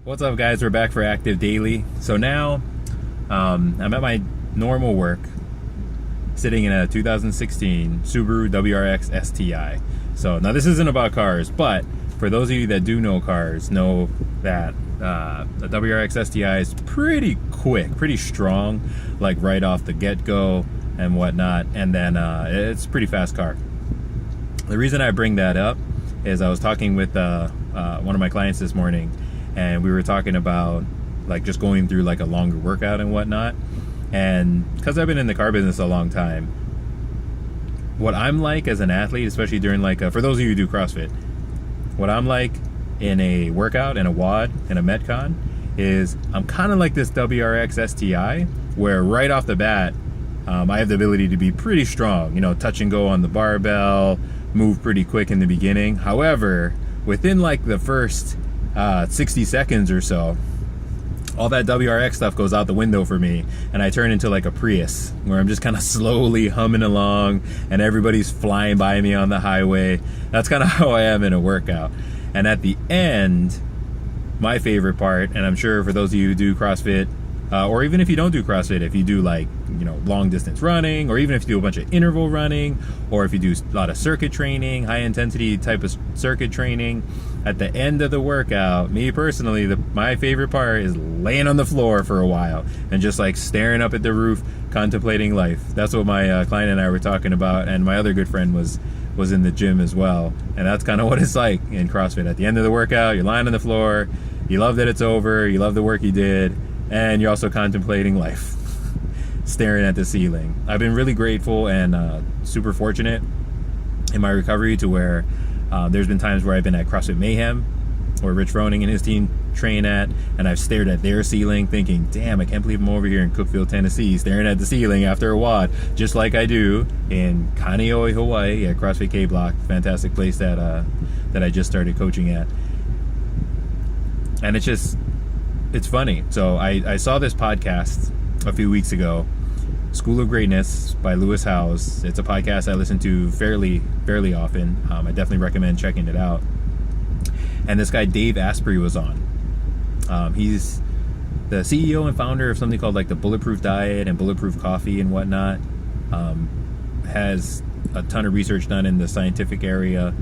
What's up, guys? We're back for Active Daily. So now I'm at my normal work, sitting in a 2016 Subaru WRX STI. So now this isn't about cars, but for those of you that do know cars, know that the WRX STI is pretty quick, pretty strong, like right off the get-go and whatnot. And then it's a pretty fast car. The reason I bring that up is I was talking with one of my clients this morning, and we were talking about like just going through like a longer workout and whatnot. And because I've been in the car business a long time, what I'm like as an athlete, especially during like for those of you who do CrossFit, what I'm like in a workout, in a WOD, in a Metcon, is I'm kind of like this WRX STI, where right off the bat, I have the ability to be pretty strong, you know, touch and go on the barbell, move pretty quick in the beginning. However, within like the first 60 seconds or so, all that WRX stuff goes out the window for me, and I turn into like a Prius, where I'm just kind of slowly humming along and everybody's flying by me on the highway. That's kind of how I am in a workout. And at the end, my favorite part, and I'm sure for those of you who do CrossFit, or even if you don't do CrossFit, if you do like, you know, long distance running, or even if you do a bunch of interval running, or if you do a lot of circuit training, high intensity type of circuit training, at the end of the workout, me personally, my favorite part is laying on the floor for a while and just like staring up at the roof, contemplating life. That's what my client and I were talking about, and my other good friend was in the gym as well. And that's kind of what it's like in CrossFit. At the end of the workout, you're lying on the floor, you love that it's over, you love the work you did, and you're also contemplating life, staring at the ceiling. I've been really grateful and super fortunate in my recovery to where there's been times where I've been at CrossFit Mayhem, where Rich Froning and his team train at, and I've stared at their ceiling thinking, damn, I can't believe I'm over here in Cookeville, Tennessee, staring at the ceiling after a WOD, just like I do in Kaneohe, Hawaii at CrossFit K-Block, fantastic place that I just started coaching at. And it's funny. So I saw this podcast a few weeks ago, School of Greatness by Lewis Howes. It's a podcast I listen to fairly often. I definitely recommend checking it out. And this guy Dave Asprey was on. He's the CEO and founder of something called like the Bulletproof Diet and Bulletproof Coffee and whatnot. Has a ton of research done in the scientific area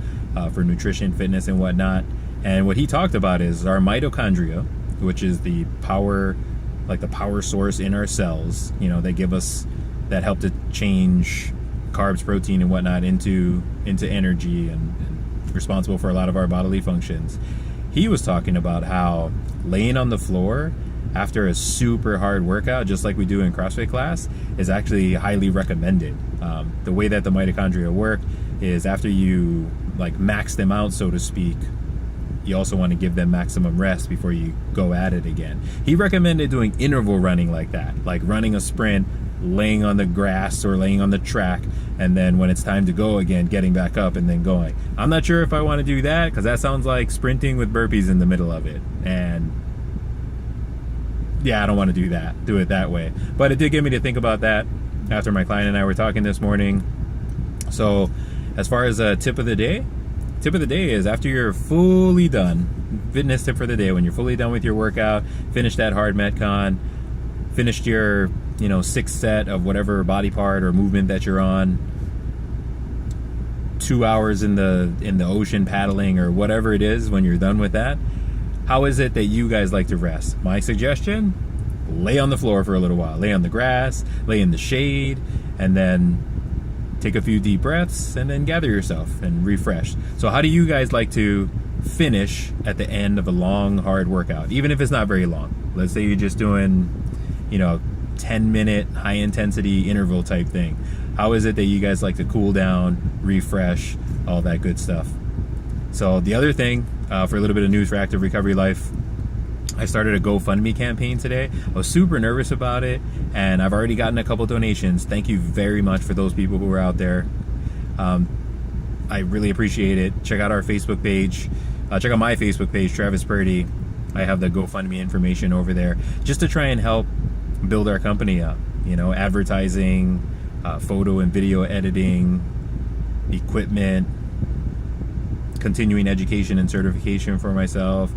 for nutrition, fitness, and whatnot. And what he talked about is our mitochondria, which is the power source in our cells, you know, that help to change carbs, protein, and whatnot into energy and responsible for a lot of our bodily functions. He was talking about how laying on the floor after a super hard workout, just like we do in CrossFit class, is actually highly recommended. The way that the mitochondria work is after you like max them out, so to speak, you also want to give them maximum rest before you go at it again. He recommended doing interval running like that, like running a sprint, laying on the grass or laying on the track, and then when it's time to go again, getting back up and then going. I'm not sure if I want to do that, because that sounds like sprinting with burpees in the middle of it. And yeah, I don't want to do it that way. But it did get me to think about that after my client and I were talking this morning. So as far as a tip of the day is after you're fully done, fitness tip for the day, when you're fully done with your workout, finished that hard Metcon, finished your, you know, sixth set of whatever body part or movement that you're on, 2 hours in the ocean paddling or whatever it is, when you're done with that, how is it that you guys like to rest? My suggestion, lay on the floor for a little while, lay on the grass, lay in the shade, and then take a few deep breaths and then gather yourself and refresh. So how do you guys like to finish at the end of a long, hard workout? Even if it's not very long. Let's say you're just doing, you know, 10-minute high intensity interval type thing. How is it that you guys like to cool down, refresh, all that good stuff? So the other thing, for a little bit of news for Active Recovery Life, I started a GoFundMe campaign today. I was super nervous about it, and I've already gotten a couple donations. Thank you very much for those people who are out there. I really appreciate it. Check out our Facebook page. Check out my Facebook page, Travis Purdy. I have the GoFundMe information over there, just to try and help build our company up. You know, advertising, photo and video editing, equipment, continuing education and certification for myself,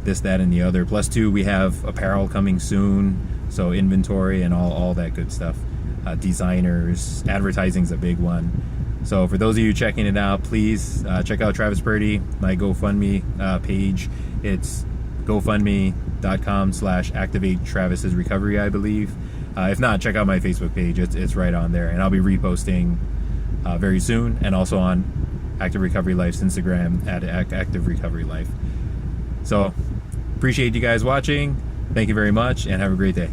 this, that, and the other. Plus, too, we have apparel coming soon, so inventory and all that good stuff. Designers, advertising's a big one. So for those of you checking it out, please check out Travis Purdy, my GoFundMe page. It's gofundme.com/activate Travis's recovery, I believe. If not, check out my Facebook page. It's right on there, and I'll be reposting very soon, and also on Active Recovery Life's Instagram at Active Recovery Life. So appreciate you guys watching. Thank you very much, and have a great day.